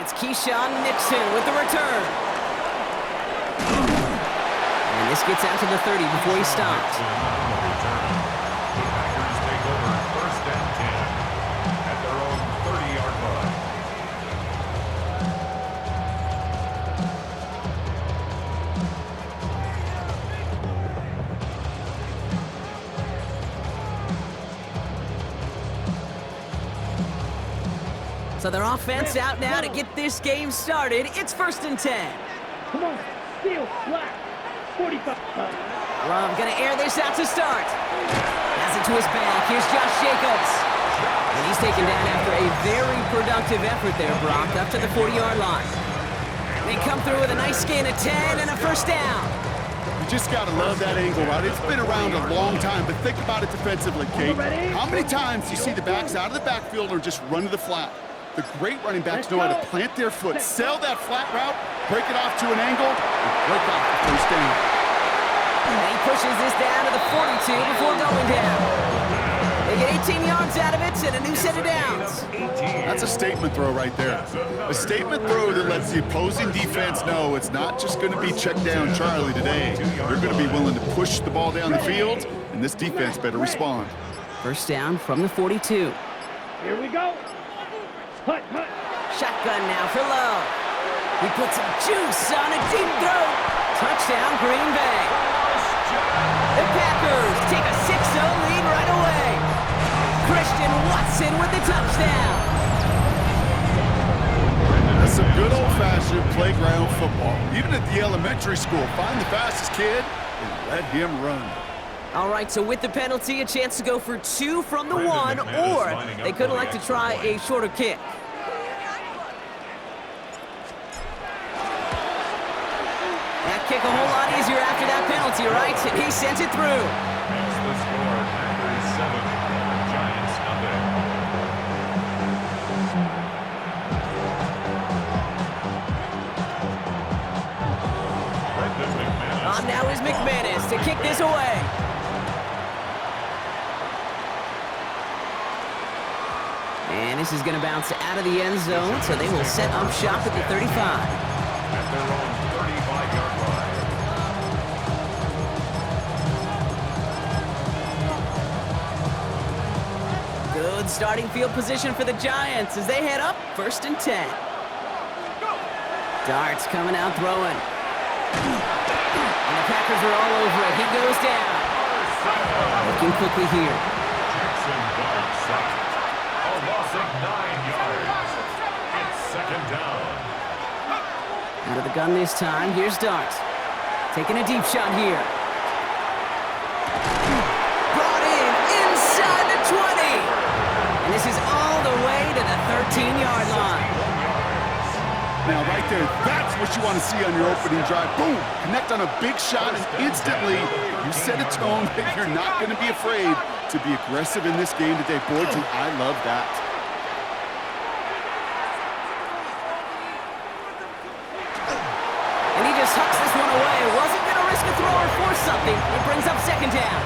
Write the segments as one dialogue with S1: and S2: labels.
S1: It's Keyshawn Nixon with the return. And this gets out to the 30 before he stops.
S2: The Packers take over 1st and 10 at their own 30-yard line.
S1: So their offense out now to get this game started. It's 1st and 10.
S3: Come on, steal, flat, 45.
S1: Love gonna air this out to start. Has it to his back. Here's Josh Jacobs. And he's taken down after a very productive effort there, Brock, up to the 40-yard line. They come through with a nice gain of 10 and a 1st down.
S4: You just gotta love that angle, right? It's been around a long time, but think about it defensively, Kate. How many times do you see the backs out of the backfield or just run to the flat? The great running backs know how to plant their foot, sell that flat route, break it off to an angle, and break off the 1st down.
S1: And he pushes this down to the 42 before going down. They get 18 yards out of it and a new set of downs.
S4: That's a statement throw right there. A statement throw that lets the opposing defense know it's not just going to be check down Charlie today. They're going to be willing to push the ball down the field, and this defense better respond.
S1: 1st down from the 42.
S3: Here we go. Hut, hut.
S1: Shotgun now for Love. He puts some juice on a deep throw. Touchdown, Green Bay. The Packers take a 6-0 lead right away. Christian Watson with the touchdown.
S4: That's some good old-fashioned playground football. Even at the elementary school, find the fastest kid and let him run.
S1: All right, so with the penalty, a chance to go for 2 from the 1, or they could elect to try a shorter kick. That kick a whole lot easier after that penalty, right? And he sends it through.
S2: That's the score. Packers 7, Giants nothing.
S1: On now is McManus to kick this away. And this is going to bounce out of the end zone, so they will set up shop at the 35.
S2: At their own 35-yard line.
S1: Good starting field position for the Giants as they head up 1st and 10. Darts coming out throwing. And the Packers are all over it. He goes down. Looking quickly here.
S2: Jackson Dart sacked. A loss of 9 yards. It's 2nd down.
S1: Out of the gun this time. Here's Dart. Taking a deep shot here. Brought in inside the 20. And this is all the way to the 13-yard line.
S4: Now, right there, that's what you want to see on your opening drive. Boom! Connect on a big shot, and instantly you set a tone that you're not going to be afraid to be aggressive in this game today. Boy, do I love that.
S1: And he just hucks this one away. Wasn't going to risk a throw or force something. It brings up 2nd down.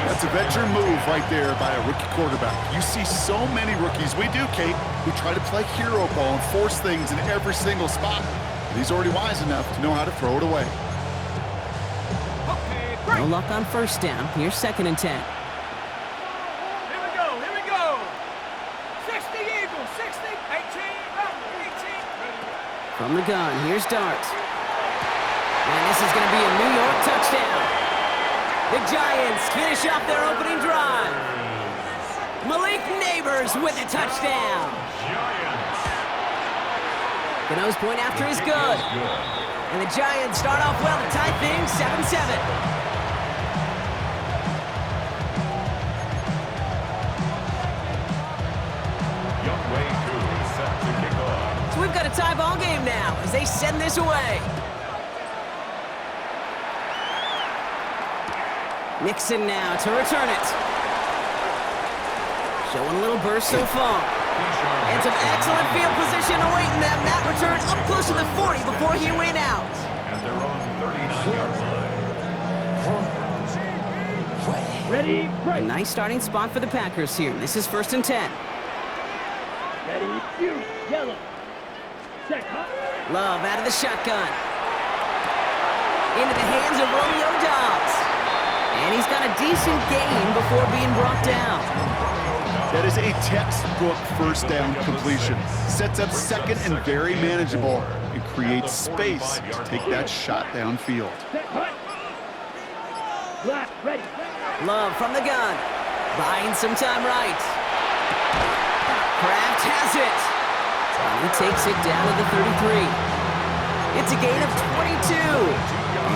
S4: That's a veteran move right there by a rookie quarterback. You see so many rookies, we do, Kate, who try to play hero ball and force things in every single spot. But he's already wise enough to know how to throw it away.
S1: No luck on 1st down. Here's 2nd and 10.
S3: Here we go, here we go. 60 Eagles, 60, 18, 18.
S1: From the gun, here's Dart. And this is going to be a New York touchdown. The Giants finish off their opening drive. Malik Neighbors with a touchdown.
S2: Giants.
S1: Gano's point after is good. And the Giants start off well to tie things 7-7.
S2: Youngway 2 set to kick off.
S1: So we've got a tie ball game now as they send this away. Nixon now to return it. Showing a little burst so far. And some excellent field position awaiting them. That return up close to the 40 before he went out.
S2: At their own 39-yard line.
S3: Ready,
S1: A
S3: break.
S1: nice starting spot for the Packers here. This is 1st and 10.
S3: Ready, shoot, yellow.
S1: Love out of the shotgun. Into the hands of Romeo Dobbs. And he's got a decent gain before being brought down.
S4: That is a textbook first down completion. Sets up second and very manageable and creates space to take that shot downfield.
S1: Love from the gun. Buying some time right. Kraft has it. And he takes it down to the 33. It's a gain of 22.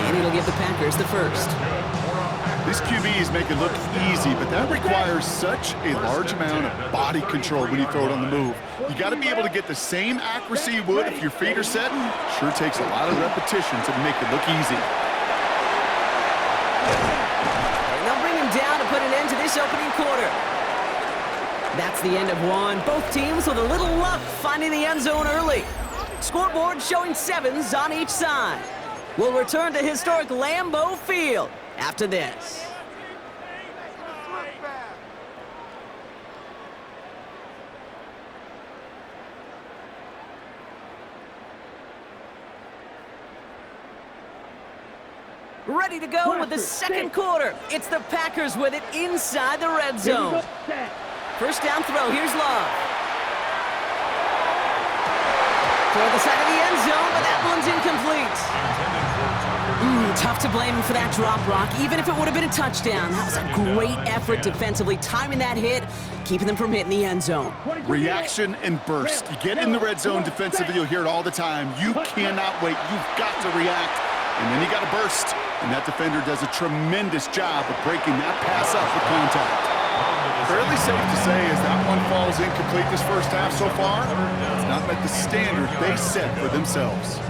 S1: And it'll give the Packers the first.
S4: These QBs make it look easy, but that requires such a large amount of body control when you throw it on the move. You got to be able to get the same accuracy you would if your feet are setting. Sure takes a lot of repetition to make it look easy.
S1: And they'll bring him down to put an end to this opening quarter. That's the end of one. Both teams with a little luck finding the end zone early. Scoreboard showing 7s on each side. We'll return to historic Lambeau Field after this. Ready to go with the second quarter. It's the Packers with it inside the red zone. First down throw, here's Love. Toward the side of the end zone, but that one's incomplete. Tough to blame him for that drop, Rock, even if it would have been a touchdown. That was a great effort defensively, timing that hit, keeping them from hitting the end zone.
S4: Reaction and burst. You get in the red zone defensively, you'll hear it all the time. You cannot wait. You've got to react, and then you got to burst. And that defender does a tremendous job of breaking that pass up with contact. Fairly safe to say as that one falls incomplete this first half so far, it's not met the standard they set for themselves.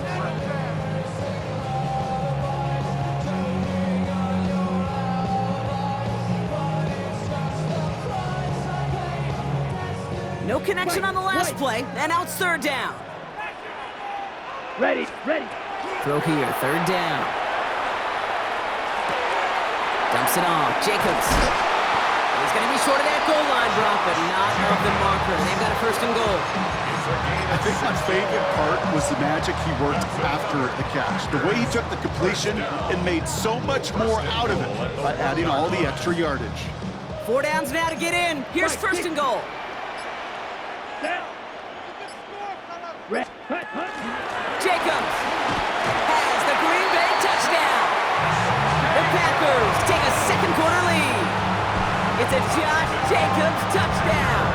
S1: No connection on the last play, and now it's third down.
S3: Ready.
S1: Throw here, third down. Dumps it off, Jacobs. He's going to be short of that goal line drop, but not of the marker. They've got a first and goal.
S4: I think my favorite part was the magic he worked after the catch. The way he took the completion and made so much more out of it by adding all the extra yardage.
S1: 4 downs now to get in. Here's first and goal. Jacobs has the Green Bay touchdown. The Packers take a second quarter lead. It's a Josh Jacobs touchdown.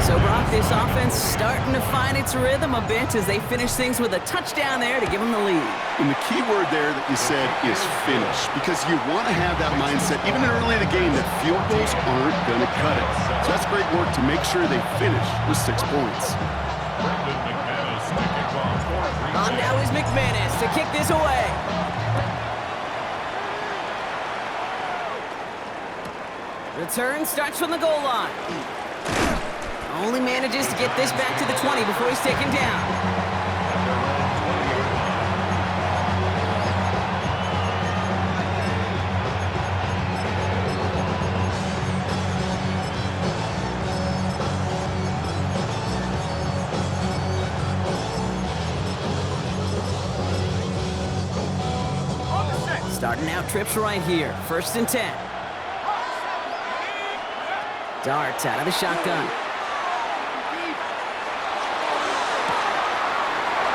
S1: So, Brock, this offense starting to find its rhythm a bit as they finish things with a touchdown there to give them the lead.
S4: And the key word there that you said is finish, because you want to have that mindset, even early in the game, that field goals aren't going to cut it. So that's great work to make sure they finish with 6 points.
S1: On now is McManus to kick this away. Return starts from the goal line. Only manages to get this back to the 20 before he's taken down. Starting out trips right here. First and 10. Darts out of the shotgun.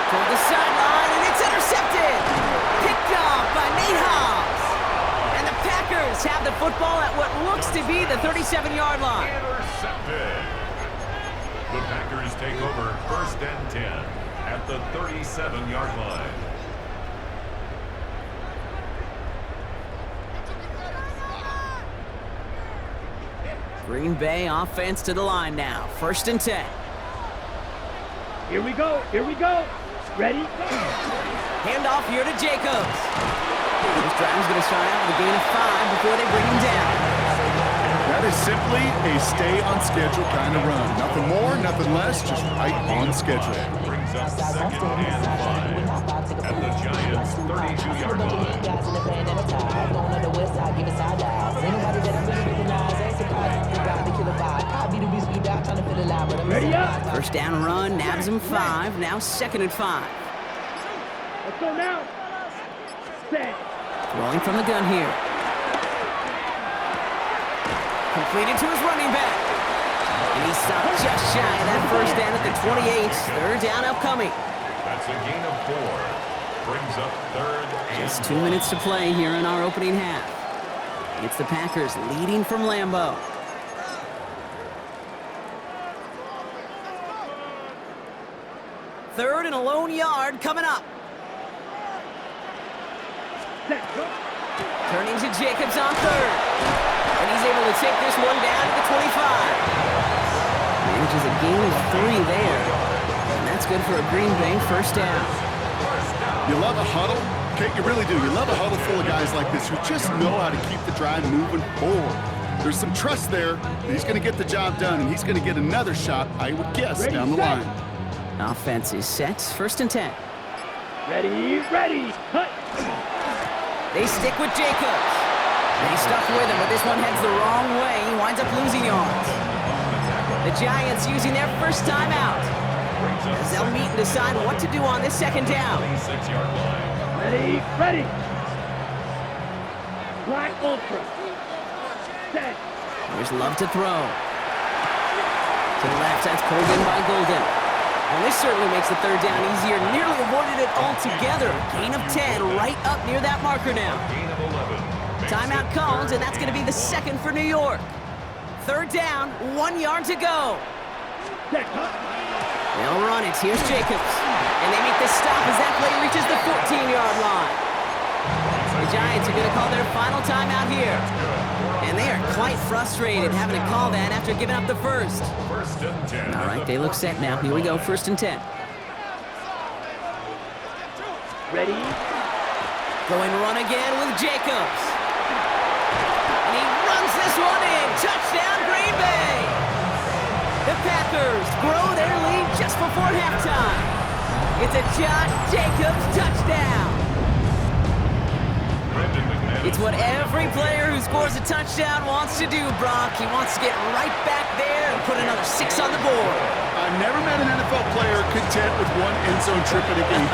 S1: Toward the sideline, and it's intercepted. Picked off by Nate Hobbs. And the Packers have the football at what looks to be the 37-yard line.
S2: Intercepted. The Packers take over first and 10 at the 37-yard line.
S1: Green Bay offense to the line now. First and 10.
S3: Here we go. Ready?
S1: Handoff here to Jacobs. This drive's going to start out with a gain of 5 before they bring him down.
S4: That is simply a stay-on-schedule kind of run. Nothing more, nothing less, just right on schedule.
S2: Brings up second and 5 at the Giants' 32-yard line.
S5: Anybody that I really recognize ain't surprised. You got the killer vibe. I be the beast without trying to feel alive, but
S3: Ready up.
S1: First down run, nabs him 5. Now 2nd and 5.
S3: Let's go now. Set.
S1: Throwing from the gun here. Completed to his running back. And he stopped just shy of that first down at the 28. 3rd down upcoming.
S2: That's a gain of 4. Brings up 3rd and
S1: Just 2 minutes to play here in our opening half. It's the Packers leading from Lambeau. Third and a lone yard coming up.
S3: Set. Go.
S1: Turning to Jacobs on 3rd. And he's able to take this one down to the 25. Manages a gain of 3 there. And that's good for a Green Bay first down.
S4: You love a huddle? Okay, you really do. You love a huddle full of guys like this who just know how to keep the drive moving forward. There's some trust there that he's going to get the job done, and he's going to get another shot, I would guess, down the line.
S1: Offense is set. 1st and 10.
S3: Ready. Ready. Cut.
S1: They stick with Jacobs. They stuck with him, but this one heads the wrong way. He winds up losing yards. The Giants using their first timeout, as they'll meet and decide what to do on this 2nd down.
S2: 6-yard line.
S3: Ready. Ready. Black Ultra. Set.
S1: There's Love to throw. To the left, that's pulled in by Golden. And this certainly makes the 3rd down easier. Nearly avoided it altogether. Gain of 10 right up near that marker now.
S2: Gain of 11.
S1: Timeout called, and that's going to be the 2nd for New York. 3rd down, 1 yard to go.
S3: Set.
S1: They'll run it. Here's Jacobs. And they make the stop as that play reaches the 14-yard line. The Giants are going to call their final timeout here. And they are quite frustrated having to call that after giving up the first.
S2: 1st and 10.
S1: All right, they look set now. Here we go, 1st and 10.
S3: Ready.
S1: Going run again with Jacobs. And he runs this one in. Touchdown, Green Bay. The Packers grow their lead just before halftime. It's a Josh Jacobs touchdown. It's what every player who scores a touchdown wants to do, Brock. He wants to get right back there and put another 6 on the board.
S4: I've never met an NFL player content with one end zone trip in a game.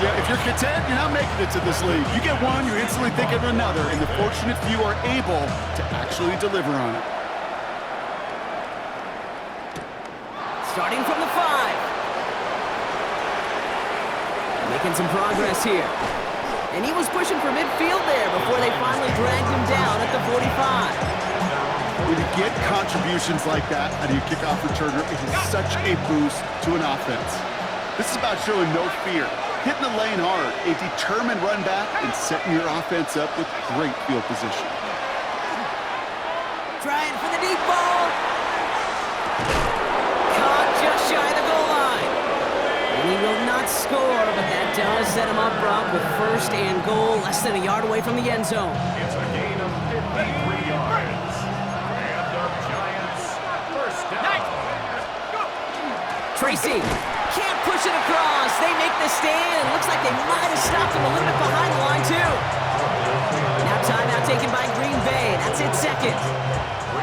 S4: Yeah, if you're content, you're not making it to this league. You get one, you're instantly thinking of another, and the fortunate few are able to actually deliver on it.
S1: Starting from the 5. Making some progress here. And he was pushing for midfield there before they finally dragged him down at the 45.
S4: When you get contributions like that out of your kickoff returner, it is such a boost to an offense. This is about showing no fear, hitting the lane hard, a determined run back, and setting your offense up with great field position.
S1: Trying for the deep ball. Caught just shy of the goal line. And he will not score, but that does set him up, Brock, with 1st and goal, less than a yard away from the end zone.
S2: It's a gain of 53 yards. And the Giants first down.
S1: Tracy can't push it across. They make the stand. Looks like they might have stopped him a little bit behind the line, too. Now timeout taken by Green Bay. That's it, 2nd.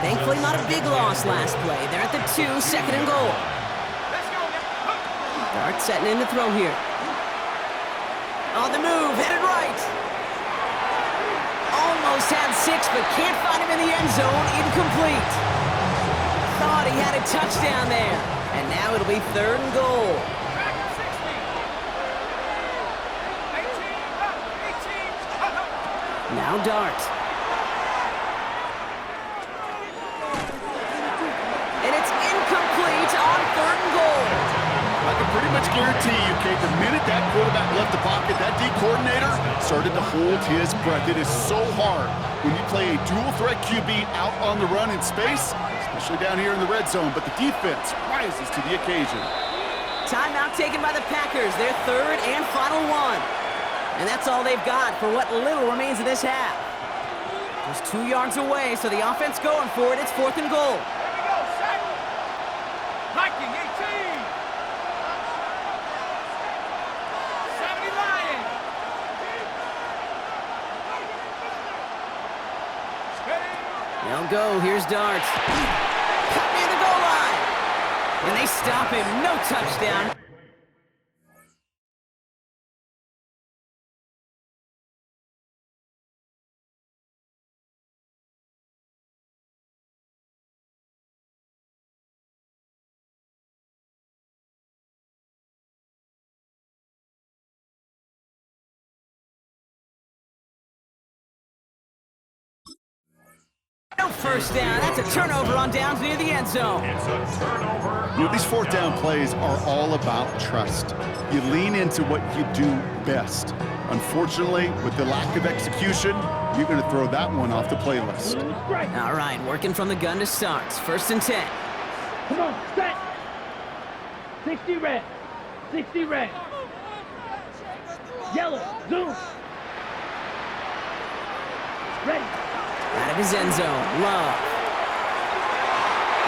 S1: Thankfully, not a big loss last play. They're at the 2, 2nd and goal. Dart setting in to throw here. On the move, headed right. Almost had 6, but can't find him in the end zone. Incomplete. Thought he had a touchdown there. And now it'll be 3rd and goal. Now Dart. And it's incomplete on 3rd and goal.
S4: I can pretty much guarantee you, Kate, the minute that quarterback left the pocket, that D coordinator started to hold his breath. It is so hard when you play a dual-threat QB out on the run in space, especially down here in the red zone, but the defense rises to the occasion.
S1: Timeout taken by the Packers, their 3rd and final one. And that's all they've got for what little remains of this half. Just 2 yards away, so the offense going for it. It's 4th and goal.
S3: Viking 18. 70 Lion.
S1: They'll go. Here's Dart. Cut near the goal line. And they stop him. No touchdown. No first down. That's a turnover on downs near the end zone.
S2: It's a turnover.
S4: These fourth down plays are all about trust. You lean into what you do best. Unfortunately, with the lack of execution, you're going to throw that one off the playlist.
S1: All right, working from the gun to start. First and 10.
S3: Come on, set. 60 red. 60 red. Yellow, zoom. Ready.
S1: Out of his end zone, Love.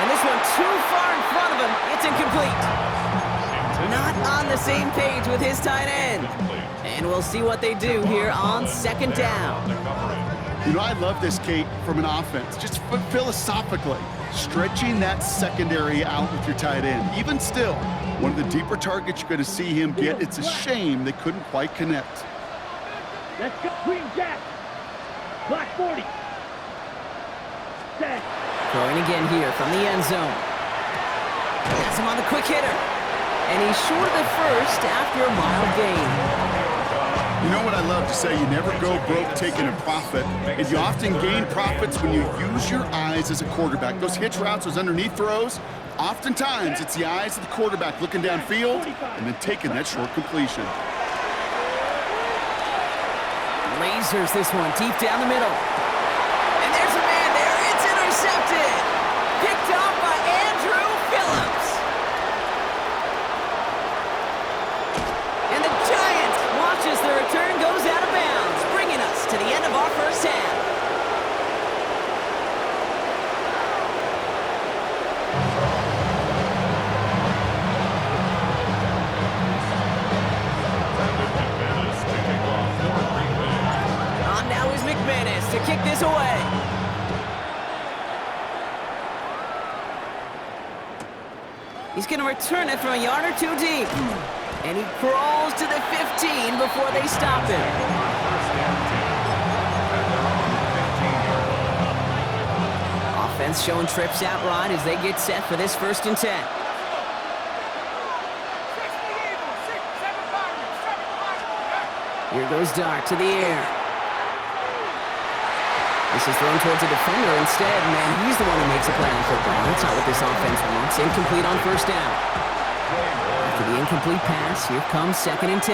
S1: And this one too far in front of him. It's incomplete. Not on the same page with his tight end. And we'll see what they do here on second down.
S4: You know, I love this, Kate, from an offense. Just philosophically, stretching that secondary out with your tight end. Even still, one of the deeper targets you're going to see him get. It's a shame they couldn't quite connect.
S3: Let's go. Green Jack. Black 40. Set.
S1: Throwing again here from the end zone. Has him on the quick hitter. And he's short of the first after a mild gain.
S4: You know what I love to say? You never go broke taking a profit. And you often gain profits when you use your eyes as a quarterback. Those hitch routes, those underneath throws, oftentimes it's the eyes of the quarterback looking downfield and then taking that short completion.
S1: Lasers this one deep down the middle. And there's a man there. It's intercepted. Picked off by Andrew Phillips. And the Giants watch as the return goes out of bounds, bringing us to the end of our first half. On now is McManus to kick this away. He's going to return it from a yard or two deep. And he crawls to the 15 before they stop him. Offense showing trips out right as they get set for this first and 10. Here goes Dart to the air. This is thrown towards a defender instead. Man, he's the one who makes a play on football. That's not what this offense wants. Incomplete on first down. After the incomplete pass, here comes second and 10.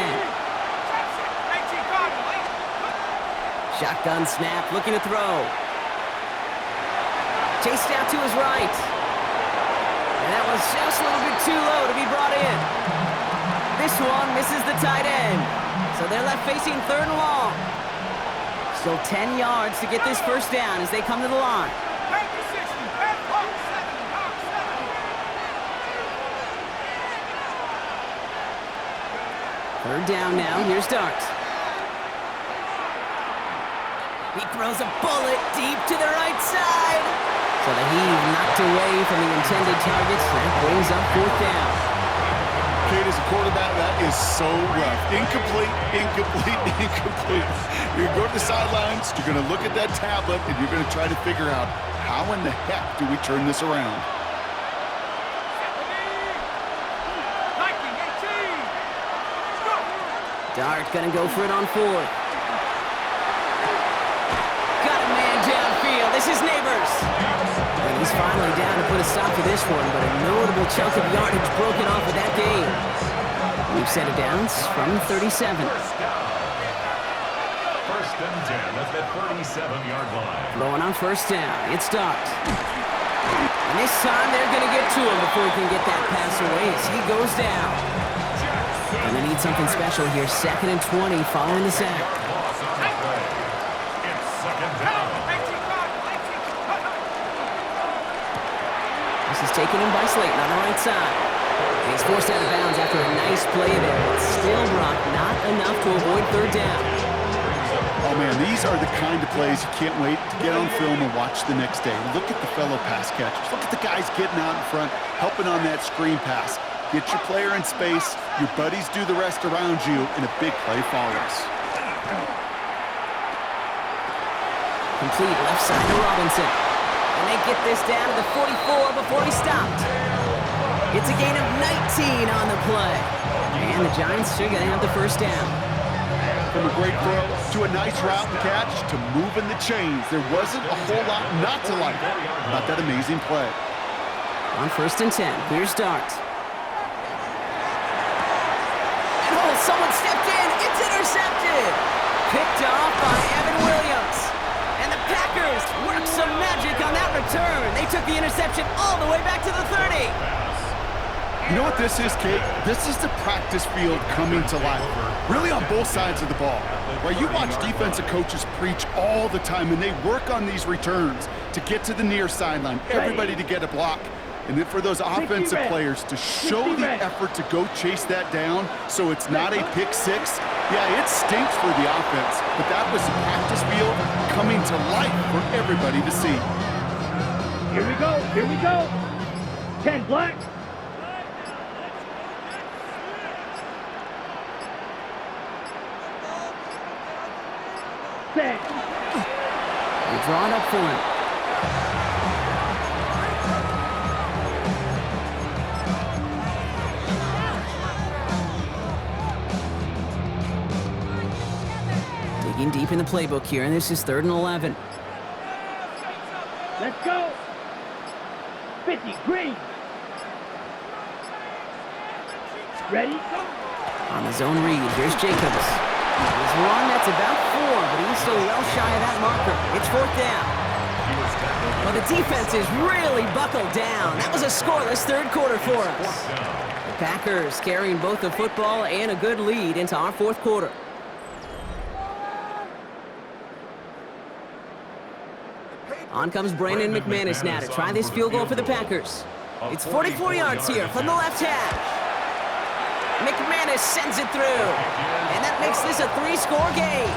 S1: Shotgun snap, looking to throw. Chased out to his right. And that was just a little bit too low to be brought in. This one misses the tight end. So they're left facing third and long. Still 10 yards to get this first down as they come to the line. Third down now. Here's Dart. He throws a bullet deep to the right side. So the heave knocked away from the intended targets. That brings up fourth down.
S4: Kate, as a quarterback, that is so rough. Incomplete, incomplete, incomplete. You're going to go to the sidelines, you're going to look at that tablet, and you're going to try to figure out how in the heck do we turn this around.
S1: Dart going to go for it on fourth. Got a man downfield. This is Neighbors. And he's finally down to put a stop to this one, but a notable chunk of yardage broken off of that game. We've set it down from 37.
S2: First and 10 at the 37-yard line.
S1: Blowing on first down. It's Dart. And this time they're going to get to him before he can get that pass away as he goes down. And they need something special here. Second and 20 following the sack.
S2: It's second down.
S1: This is taken in by Slayton on the right side. And he's forced out of bounds after a nice play there. But still, Brock, not enough to avoid third down.
S4: Oh, man, these are the kind of plays you can't wait to get on film and watch the next day. Look at the fellow pass catchers. Look at the guys getting out in front, helping on that screen pass. Get your player in space, your buddies do the rest around you, and a big play follows.
S1: Complete left side to Robinson. And they get this down to the 44 before he stopped. It's a gain of 19 on the play. And the Giants are going to have the first down.
S4: From a great throw to a nice route and catch to moving the chains. There wasn't a whole lot not to like about that amazing play.
S1: On 1st and 10, here's Dart. And oh, someone stepped in. It's intercepted. Picked off by Evan Williams. And the Packers worked some magic on that return. They took the interception all the way back to the 30.
S4: You know what this is, Kate? This is the practice field coming to life. Really on both sides of the ball. Where you watch defensive coaches preach all the time, and they work on these returns to get to the near sideline, everybody to get a block. And then for those offensive players to show the effort to go chase that down so it's not a pick six, yeah, it stinks for the offense. But that was the practice field coming to life for everybody to see.
S3: Here we go, here we go. 10 black.
S1: They draw it up for him. Digging deep in the playbook here, and this is 3rd and 11.
S3: Let's go. 50, green. Ready?
S1: On the zone read, here's Jacobs. There's one that's about 4, but he's still well shy of that marker. It's 4th down. Well, the defense is really buckled down. That was a scoreless 3rd quarter for us. The Packers carrying both the football and a good lead into our 4th quarter. On comes Brandon McManus now to try this field goal for the Packers. It's 44 yards here from the left hash. McManus sends it through, and that makes this a 3-score game.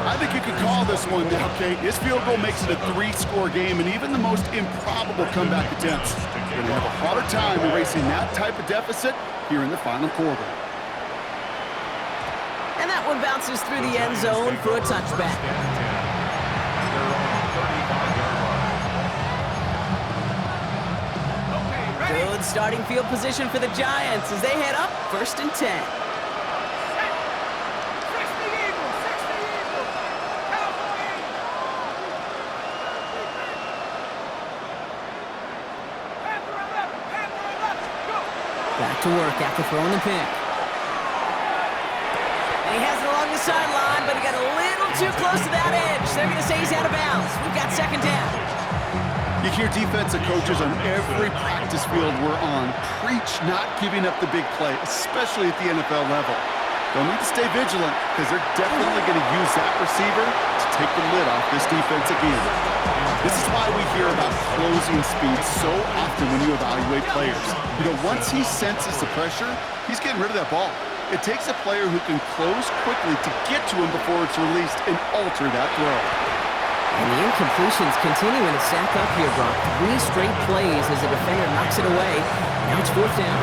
S4: I think you could call this one now, Kate. His field goal makes it a 3-score game, and even the most improbable comeback attempts are going to have a hard time erasing that type of deficit here in the final quarter.
S1: And that one bounces through the end zone for a touchback. Good starting field position for the Giants as they head up 1st and 10.
S3: 60 Eagles, 60 Eagles. Cowboy Panther 11, go.
S1: Back to work after throwing the pick. And he has it along the sideline, but he got a little too close to that edge. They're going to say he's out of bounds. We've got 2nd down.
S4: You hear defensive coaches on every practice field we're on preach not giving up the big play, especially at the NFL level. They'll need to stay vigilant because they're definitely going to use that receiver to take the lid off this defense again. This is why we hear about closing speed so often when you evaluate players. You know, once he senses the pressure, he's getting rid of that ball. It takes a player who can close quickly to get to him before it's released and alter that throw.
S1: And the incompletions continuing to stack up here, Brock. 3 straight plays as the defender knocks it away. Now it's 4th down.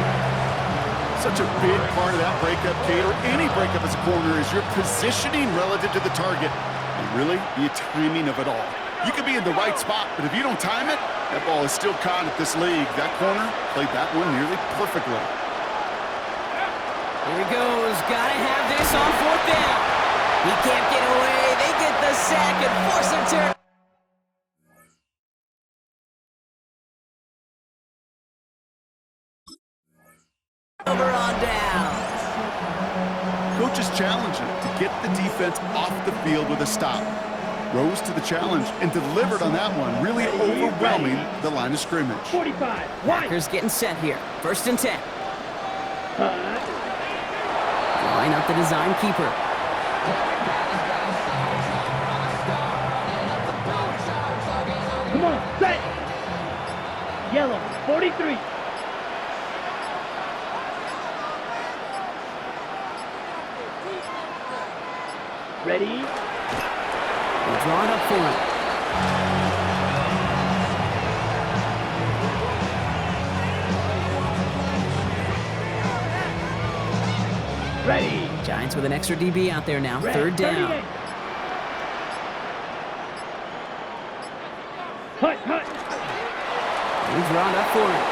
S4: Such a big part of that breakup, Kate, or any breakup as a corner, is your positioning relative to the target. And really, the timing of it all. You could be in the right spot, but if you don't time it, that ball is still caught at this league. That corner played that one nearly perfectly.
S1: Here he goes. Gotta have this on 4th down. He can't get away. They get the sack and force him to... Over on down.
S4: Coaches challenge him to get the defense off the field with a stop. Rose to the challenge and delivered on that one, really overwhelming the line of scrimmage.
S3: 45.
S1: Packers getting set here. 1st and 10. Line up the design keeper.
S3: Come on, set. Yellow, 43. Ready?
S1: draw it up for him.
S3: Ready.
S1: Giants with an extra DB out there now. Third down.
S3: 38. Hut.
S1: He's drawn up for him.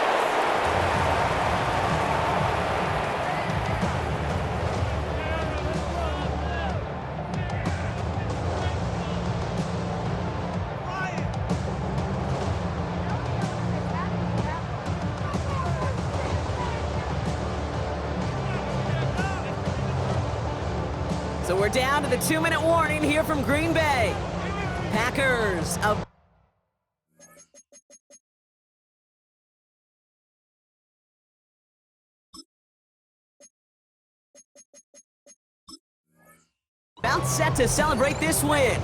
S1: So we're down to the 2-minute warning here from Green Bay. Packers up. About set to celebrate this win.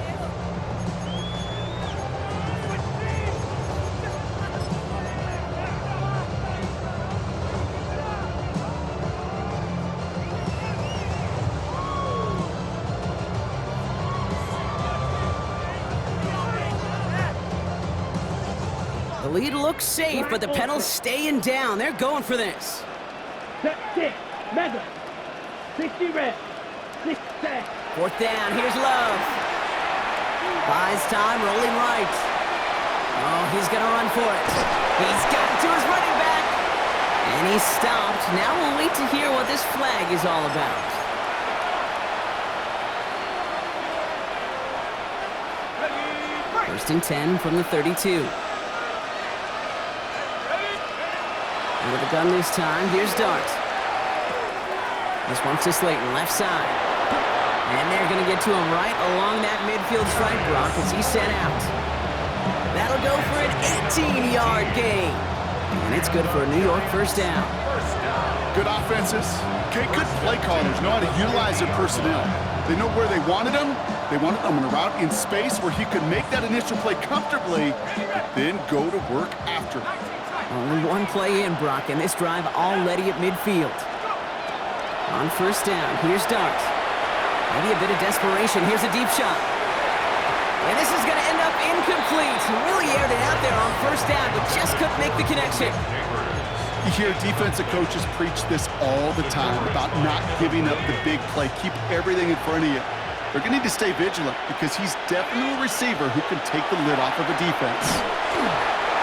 S1: The lead looks safe, but the pedal's staying down. They're going for this.
S3: Set 6. Mega. 60 red. 6 set.
S1: Fourth down, here's Love. Buys time, rolling right. Oh, he's gonna run for it. He's got it to his running back. And he's stopped. Now we'll wait to hear what this flag is all about. First and 10 from the 32. And with a gun this time, here's Dart. This one's to Slayton, left side. And they're going to get to him right along that midfield stripe block as he's sent out. That'll go for an 18-yard gain. And it's good for a New York first down.
S4: Good offenses. Okay, good play callers know how to utilize their personnel. They know where they wanted them. They wanted them on a route in space where he could make that initial play comfortably, but then go to work after.
S1: Only one play in, Brock, and this drive already at midfield. On first down, here's Dart. Maybe a bit of desperation. Here's a deep shot. And this is going to end up incomplete. He really aired it out there on first down, but just couldn't make the connection.
S4: You hear defensive coaches preach this all the time about not giving up the big play. Keep everything in front of you. They're going to need to stay vigilant because he's definitely a receiver who can take the lid off of a defense.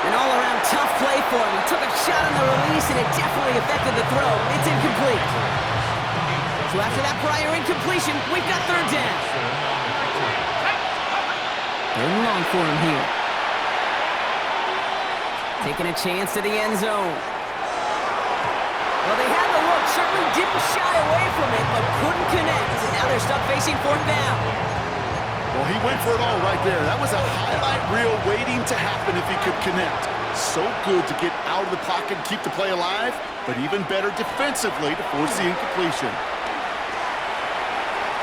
S1: An all-around tough play for him. He took a shot on the release, and it definitely affected the throw. It's incomplete. So after that prior incompletion, we've got third down. Third and long for him here. Taking a chance to the end zone. Well, they had the look, certainly didn't shy away from it, but couldn't connect. And now they're stuck facing fourth down.
S4: Well, he went for it all right there. That was a highlight reel waiting to happen if he could connect. So good to get out of the pocket and keep the play alive, but even better defensively to force the incompletion.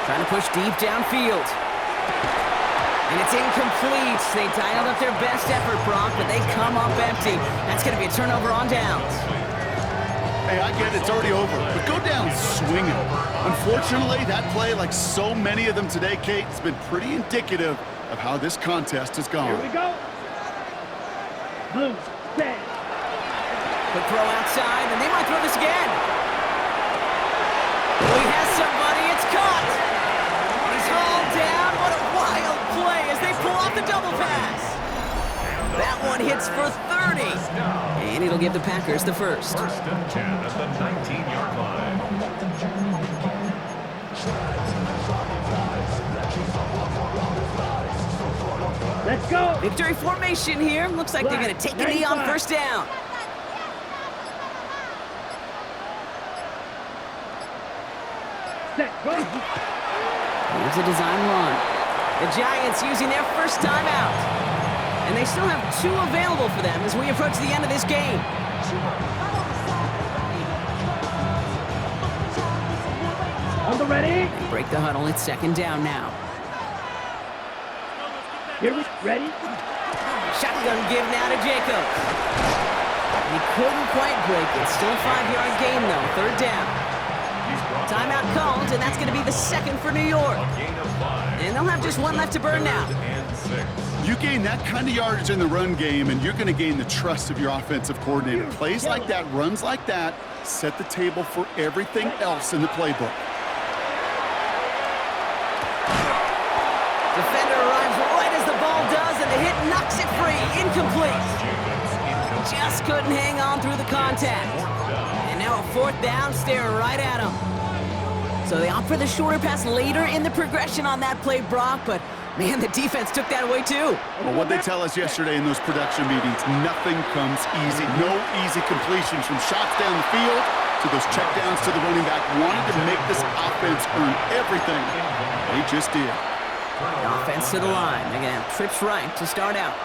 S1: Trying to push deep downfield. And it's incomplete. They dialed up their best effort, Brock, but they come up empty. That's going to be a turnover on downs.
S4: Hey, I get it, it's already over, but go down swinging. Unfortunately, that play, like so many of them today, Kate, has been pretty indicative of how this contest has gone.
S3: Here we go. Blue, set.
S1: Quick throw outside, and they might throw this again. Oh, he has somebody, it's caught. He's hauled down. What a wild play as they pull off the double pass. That one hits for 30. And it'll give the Packers the first.
S2: First and 10 at the 19-yard line.
S3: Let's go.
S1: Victory formation here. Looks like they're going to take a knee on first down.
S3: Set, go.
S1: Here's a design run. The Giants using their first timeout. And they still have 2 available for them as we approach the end of this game.
S3: On the ready.
S1: They break the huddle. It's second down now.
S3: Here we ready.
S1: Shotgun give now to Jacobs. He couldn't quite break it. Still a 5-yard gain, though. Third down. Timeout called, and that's going to be the second for New York. And they'll have just one left to burn now.
S2: 6.
S4: You gain that kind of yardage in the run game, and you're going to gain the trust of your offensive coordinator. Plays like that, runs like that, set the table for everything else in the playbook.
S1: Defender arrives right as the ball does, and the hit knocks it free. Incomplete. Just couldn't hang on through the contact. And now a 4th down, staring right at him. So they opt for the shorter pass later in the progression on that play, Brock, but man, the defense took that away too.
S4: Well, what they tell us yesterday in those production meetings, nothing comes easy. No easy completions from shots down the field to those checkdowns to the running back. Wanted to make this offense earn everything. They just did.
S1: Offense to the line. They're going to have trips right to start out.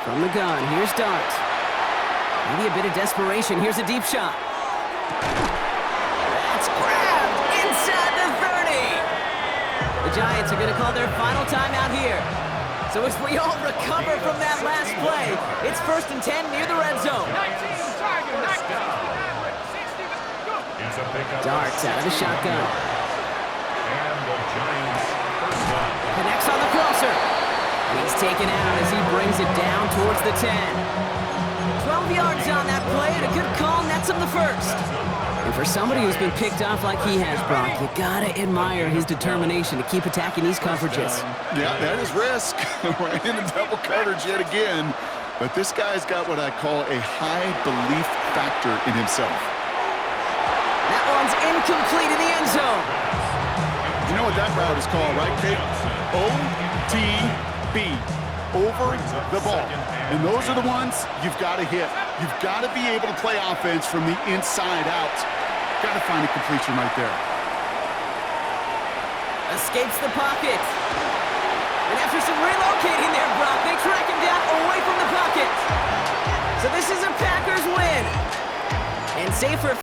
S1: From the gun, here's Dart. Maybe a bit of desperation. Here's a deep shot. That's grabbed inside the 30. The Giants are going to call their final timeout here. So as we all recover from that last play, it's 1st and 10 near the red zone. Darts out of the shotgun.
S2: And the Giants first down.
S1: Connects on the crosser. And he's taken out as he brings it down towards the 10. 12 yards on that play, and a good call nets him the 1st. And for somebody who's been picked off like he has, Brock, you gotta admire his determination to keep attacking these coverages.
S4: Yeah, that is risk. Right into double coverage yet again. But this guy's got what I call a high belief factor in himself.
S1: That one's incomplete in the end zone.
S4: You know what that route is called, right, Kate? OTB, over the ball. And those are the ones you've got to hit. You've got to be able to play offense from the inside out. Got to find a completion right there.
S1: Escapes the pocket. And after some relocating there, Brock, they track him down away from the pocket. So this is a Packers win. And save for